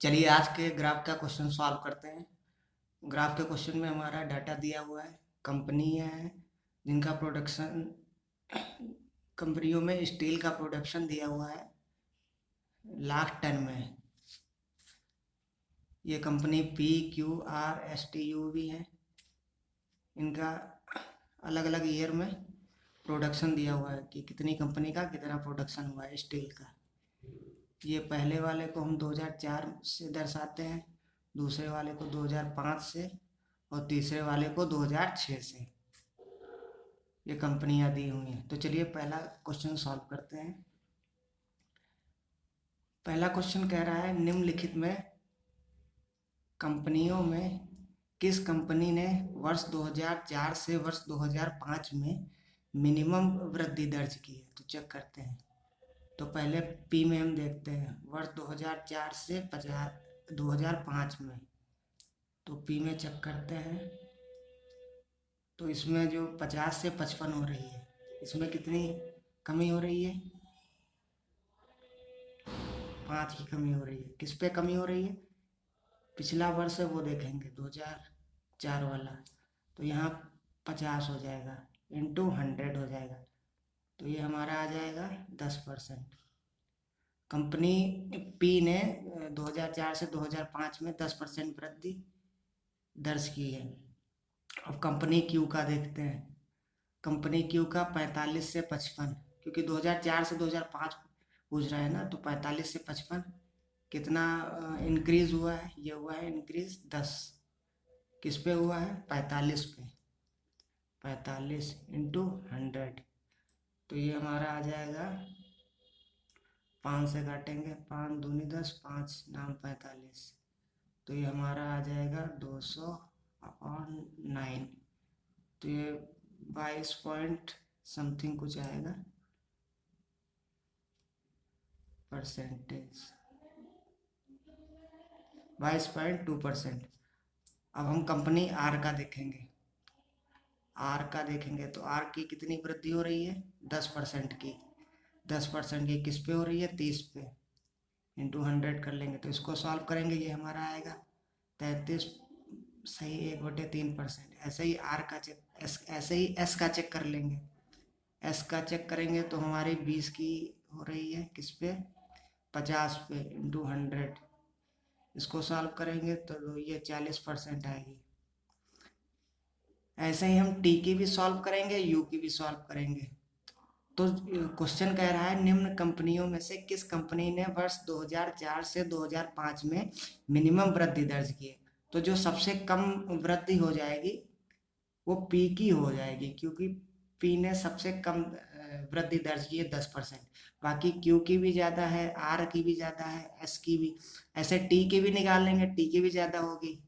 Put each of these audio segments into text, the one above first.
चलिए आज के ग्राफ का क्वेश्चन सॉल्व करते हैं। ग्राफ के क्वेश्चन में हमारा डाटा दिया हुआ है। कंपनी है जिनका प्रोडक्शन, कंपनियों में स्टील का प्रोडक्शन दिया हुआ है लाख टन में। ये कंपनी PQRSTU भी है। इनका अलग अलग ईयर में प्रोडक्शन दिया हुआ है कि कितनी कंपनी का कितना प्रोडक्शन हुआ है स्टील का। ये पहले वाले को हम 2004 से दर्शाते हैं, दूसरे वाले को 2005 से और तीसरे वाले को 2006 से। ये कंपनियां दी हुई हैं। तो चलिए पहला क्वेश्चन सॉल्व करते हैं। पहला क्वेश्चन कह रहा है निम्नलिखित में कंपनियों में किस कंपनी ने वर्ष 2004 से वर्ष 2005 में मिनिमम वृद्धि दर्ज की है। तो चेक करते हैं। तो पहले पी में हम देखते हैं वर्ष 2004 से 2005 में। तो पी में चेक करते हैं। तो इसमें जो 50 से 55 हो रही है, इसमें कितनी कमी हो रही है? 5 की कमी हो रही है। किस पे कमी हो रही है? पिछला वर्ष है वो देखेंगे 2004 वाला। तो यहाँ 50 हो जाएगा इंटू 100 हो जाएगा। तो ये हमारा आ जाएगा 10%। कंपनी पी ने 2004 से 2005 में 10% वृद्धि दर्ज की है। अब कंपनी क्यू का देखते हैं। कंपनी क्यू का 45 से 55, क्योंकि 2004 से 2005 पूछ रहा है ना, तो 45 से 55 कितना इंक्रीज हुआ है? ये हुआ है इंक्रीज 10। किस पे हुआ है? 45 पे। 45 इंटू 100। तो ये हमारा आ जाएगा, 5 से काटेंगे, 5 दूनी 10, 5 नाम 45। तो ये हमारा आ जाएगा 200/9। तो ये 22 पॉइंट समथिंग कुछ आएगा परसेंटेज, 22.2%। अब हम कंपनी आर का देखेंगे। आर का देखेंगे तो आर की कितनी वृद्धि हो रही है? 10% की। 10% की किस पे हो रही है? 30 पे। इंटू 100 कर लेंगे तो इसको सॉल्व करेंगे, ये हमारा आएगा 33 सही 1/3%। ऐसे ही आर का चेक, ऐसे ही एस का चेक कर लेंगे। एस का चेक करेंगे तो हमारी 20 की हो रही है किस पे? 50 पे इंटू 100। इसको सॉल्व करेंगे तो ये 40% आएगी। ऐसे ही हम टी की भी सॉल्व करेंगे, यू की भी सॉल्व करेंगे। तो क्वेश्चन कह रहा है निम्न कंपनियों में से किस कंपनी ने वर्ष 2004 से 2005 में मिनिमम वृद्धि दर्ज की है। तो जो सबसे कम वृद्धि हो जाएगी वो पी की हो जाएगी, क्योंकि पी ने सबसे कम वृद्धि दर्ज की है 10%। बाकी क्यू की भी ज़्यादा है, आर की भी ज़्यादा है, एस की भी। ऐसे टी की भी निकाल लेंगे, टी की भी ज़्यादा होगी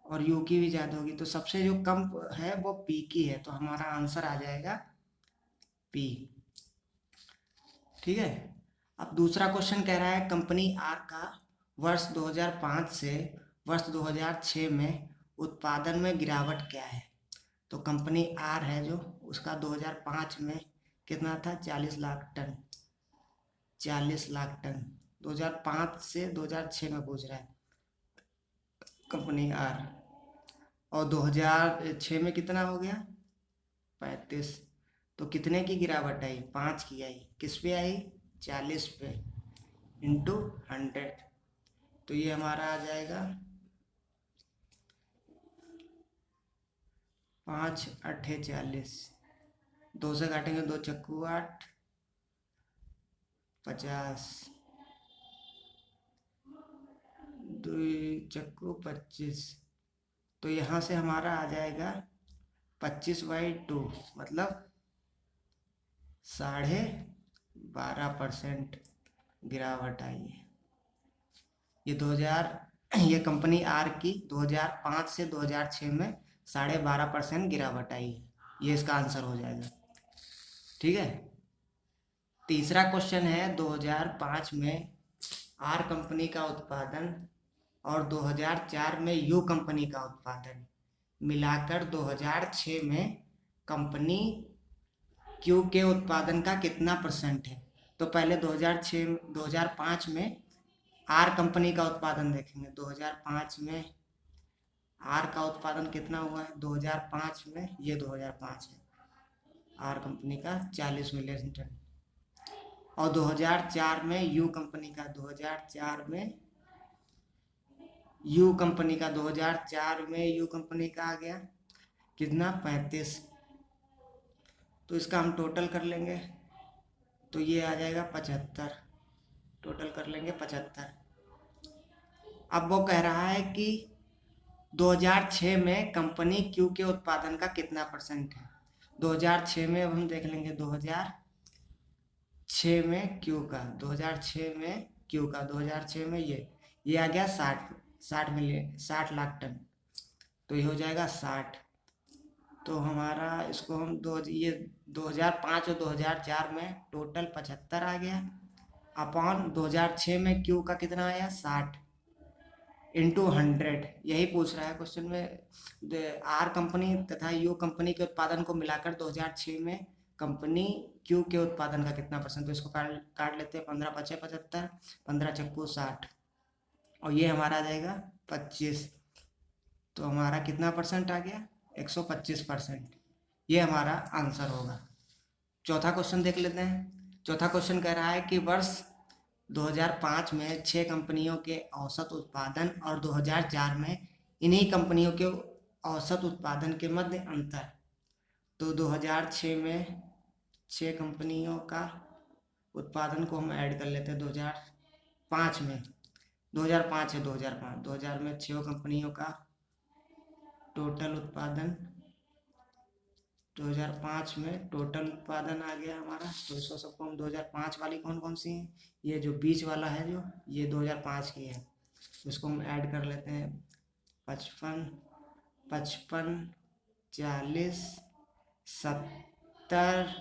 और यू की भी ज़्यादा होगी। तो सबसे जो कम है वो पी की है। तो हमारा आंसर आ जाएगा पी। ठीक है। अब दूसरा क्वेश्चन कह रहा है कंपनी आर का वर्ष 2005 से वर्ष 2006 में उत्पादन में गिरावट क्या है। तो कंपनी आर है जो, उसका 2005 में कितना था? 40 लाख टन। 40 लाख टन 2005 से 2006 में पूछ रहा है कंपनी आर। और 2006 में कितना हो गया? 35। तो कितने की गिरावट आई? 5 की आई। किस पे आई? 40 पे इंटू 100। तो ये हमारा आ जाएगा 5 अट्ठे 40। 2 से काटेंगे, 2 चक्कू 8, 50, 2 चक्कू 25। तो यहाँ से हमारा आ जाएगा 25/2, मतलब 12.5% गिरावट आई है। ये 2000, ये कंपनी आर की 2005 से 2006 में 12.5% गिरावट आई है। ये इसका आंसर हो जाएगा। ठीक है। तीसरा क्वेश्चन है 2005 में आर कंपनी का उत्पादन और 2004 में यू कंपनी का उत्पादन मिलाकर 2006 में कंपनी क्यू के उत्पादन का कितना परसेंट है। तो पहले 2005 में आर कंपनी का उत्पादन देखेंगे 2005 में। आर का उत्पादन कितना हुआ है 2005 में, ये 2005 है। आर कंपनी का 40 मिलियन टन। और 2004 में यू कंपनी का, 2004 में यू कंपनी का, 2004 में यू कंपनी का आ गया कितना 35। तो इसका हम टोटल कर लेंगे तो ये आ जाएगा 75। टोटल कर लेंगे 75। अब वो कह रहा है कि 2006 में कंपनी क्यू के उत्पादन का कितना परसेंट है। 2006 में अब हम देख लेंगे 2006 में क्यू का, 2006 में क्यू का, 2006 में ये आ गया 60 मिलियन, 60 लाख टन। तो ये हो जाएगा 60। तो हमारा इसको हम ये 2005 और 2004 में टोटल 75 आ गया, अपॉन 2006 में क्यू का कितना आया 60 इंटू 100। यही पूछ रहा है क्वेश्चन में। आर कंपनी तथा यू कंपनी के उत्पादन को मिलाकर 2006 में कंपनी क्यू के उत्पादन का कितना परसेंट। तो इसको काट लेते हैं, 15 पचे 75, 15 चक्कू 60, और ये हमारा आ जाएगा 25। तो हमारा कितना परसेंट आ गया 125%। ये हमारा आंसर होगा। चौथा क्वेश्चन देख लेते हैं। चौथा क्वेश्चन कह रहा है कि वर्ष 2005 में 6 कंपनियों के औसत उत्पादन और 2004 में इन्हीं कंपनियों के औसत उत्पादन के मध्य अंतर। तो 2006 में 6 कंपनियों का उत्पादन को हम ऐड कर लेते हैं 2005 में। 2005 है, 2000 में 6 कंपनियों का टोटल उत्पादन, 2005 में टोटल उत्पादन आ गया हमारा। तो इसको सबको हम 2005 वाली कौन कौन सी हैं, ये जो बीच वाला है जो ये 2005 की है, तो इसको हम ऐड कर लेते हैं। 55, 55, 40, 70,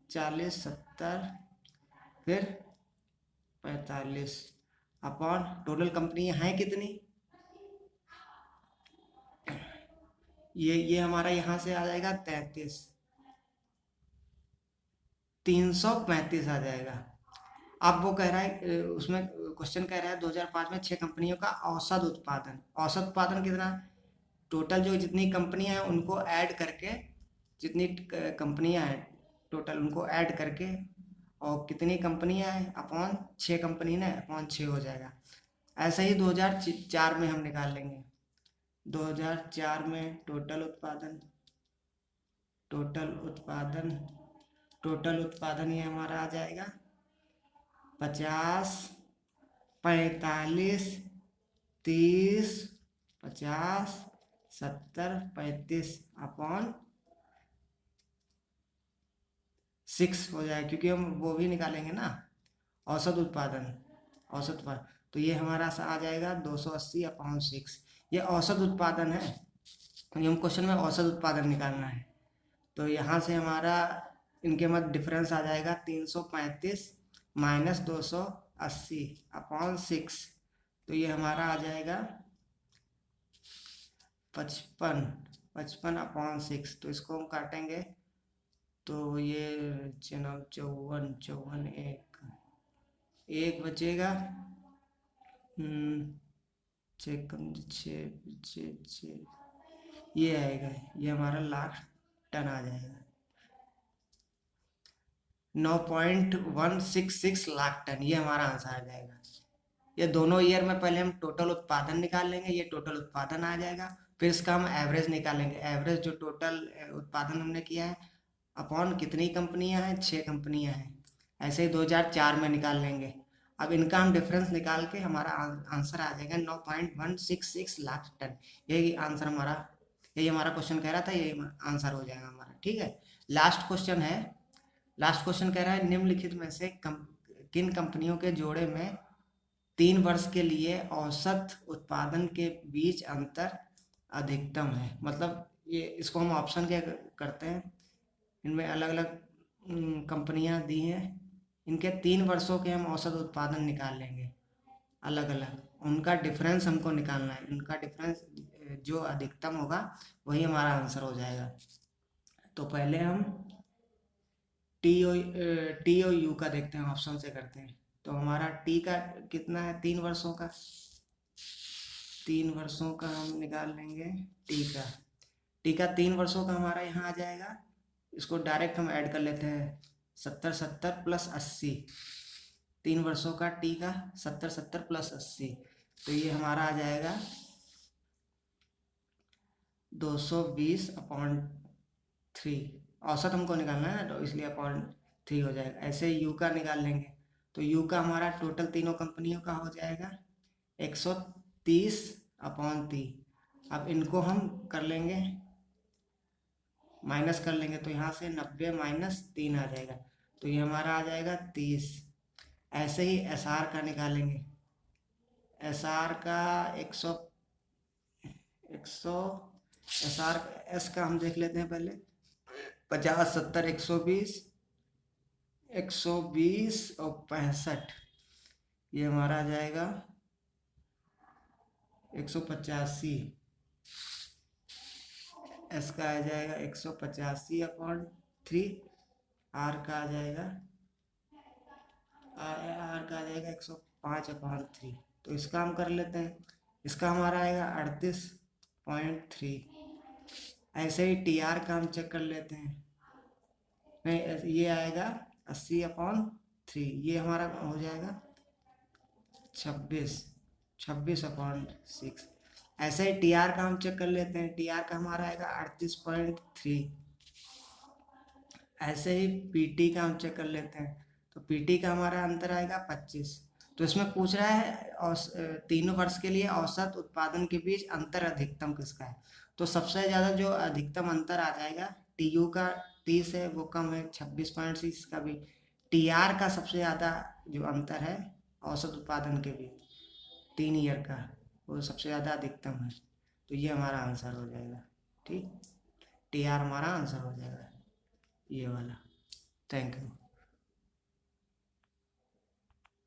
40, 70, फिर 45 अपॉन टोटल कंपनियां हैं कितनी। ये हमारा यहाँ से आ जाएगा 33, 335 आ जाएगा। अब वो कह रहा है उसमें क्वेश्चन कह रहा है 2005 में 6 कंपनियों का औसत उत्पादन। औसत उत्पादन कितना, टोटल जो जितनी कंपनियां हैं उनको ऐड करके, जितनी कंपनियां हैं टोटल उनको ऐड करके, और कितनी कंपनियां हैं अपॉन 6 कंपनी ना, अपॉन 6 हो जाएगा। ऐसे ही 2004 में हम निकाल लेंगे। 2004 में टोटल उत्पादन, टोटल उत्पादन ये हमारा आ जाएगा 50, 45, 30, 50, 70, 35 अपॉन 6 हो जाएगा, क्योंकि हम वो भी निकालेंगे ना औसत उत्पादन। तो ये हमारा आ जाएगा 280 अपॉन 6। ये औसत उत्पादन है, ये हम क्वेश्चन में औसत उत्पादन निकालना है। तो यहाँ से हमारा इनके मध्य डिफरेंस आ जाएगा 335 माइनस 280 अपॉन 6। तो ये हमारा आ जाएगा 55 अपॉन 6। तो इसको हम काटेंगे तो ये 54, एक बचेगा, ये आएगा, ये हमारा लाख टन आ जाएगा, 9.166 लाख टन। ये हमारा आंसर आ जाएगा। ये दोनों ईयर में पहले हम टोटल उत्पादन निकाल लेंगे, ये टोटल उत्पादन आ जाएगा। फिर इसका हम एवरेज निकालेंगे, एवरेज जो टोटल उत्पादन हमने किया है अपॉन कितनी कंपनियां हैं, 6 कंपनियां हैं। ऐसे ही 2004 में निकाल लेंगे। अब इनका हम डिफरेंस निकाल के हमारा आंसर आ जाएगा 9.166 लाख टन। यही आंसर हमारा, यही हमारा क्वेश्चन कह रहा था, यही आंसर हो जाएगा हमारा। ठीक है, लास्ट क्वेश्चन है। लास्ट क्वेश्चन कह रहा है निम्नलिखित में से किन कंपनियों के जोड़े में 3 वर्ष के लिए औसत उत्पादन के बीच अंतर अधिकतम है। मतलब ये इसको हम ऑप्शन क्या करते हैं, इनमें अलग अलग कंपनियां दी हैं, इनके 3 वर्षों के हम औसत उत्पादन निकाल लेंगे अलग अलग, उनका डिफरेंस हमको निकालना है। उनका डिफरेंस जो अधिकतम होगा वही हमारा आंसर हो जाएगा। तो पहले हम टी ओ यू का देखते हैं, ऑप्शन से करते हैं। तो हमारा टी का कितना है, 3 वर्षों का, 3 वर्षों का हम निकाल लेंगे टी का 3 वर्षों का हमारा यहाँ आ जाएगा। इसको डायरेक्ट हम ऐड कर लेते हैं, 70 70 प्लस 80, 3 वर्षों का टी का 70 70 प्लस 80, तो ये हमारा आ जाएगा 220/3। औसत हमको निकालना है ना, तो इसलिए अपॉन 3 हो जाएगा। ऐसे यू का निकाल लेंगे, तो यू का हमारा टोटल तीनों कंपनियों का हो जाएगा 130/3। अब इनको हम कर लेंगे, माइनस कर लेंगे, तो यहाँ से 90 माइनस 3 आ जाएगा, तो ये हमारा आ जाएगा 30। ऐसे ही एस आर का निकालेंगे, एस आर का 100 एस आर एस का हम देख लेते हैं पहले, 50 70 120 और 65, ये हमारा आ जाएगा 185। एस का आ जाएगा 185/3, आर का आ जाएगा 105/3। तो इसका हम कर लेते हैं, इसका हमारा आएगा 38.3। ऐसे ही टी आर का हम चेक कर लेते हैं, नहीं ये आएगा 80/3, ये हमारा हो जाएगा 26/6। ऐसे ही टी आर का हम चेक कर लेते हैं, टी आर का हमारा आएगा 38.3। ऐसे ही पी टी का हम चेक कर लेते हैं, तो पी टी का हमारा अंतर आएगा 25। तो इसमें पूछ रहा है तीनों वर्ष के लिए औसत उत्पादन के बीच अंतर अधिकतम किसका है। तो सबसे ज़्यादा जो अधिकतम अंतर आ जाएगा टी यू का, 30 है वो कम है 26.6 का भी। टी आर का सबसे ज़्यादा जो अंतर है औसत उत्पादन के बीच 3 ईयर का, वो सबसे ज़्यादा अधिकतम है। तो ये हमारा आंसर हो जाएगा, ठीक, टी आर हमारा आंसर हो जाएगा ये वाला। Thank you.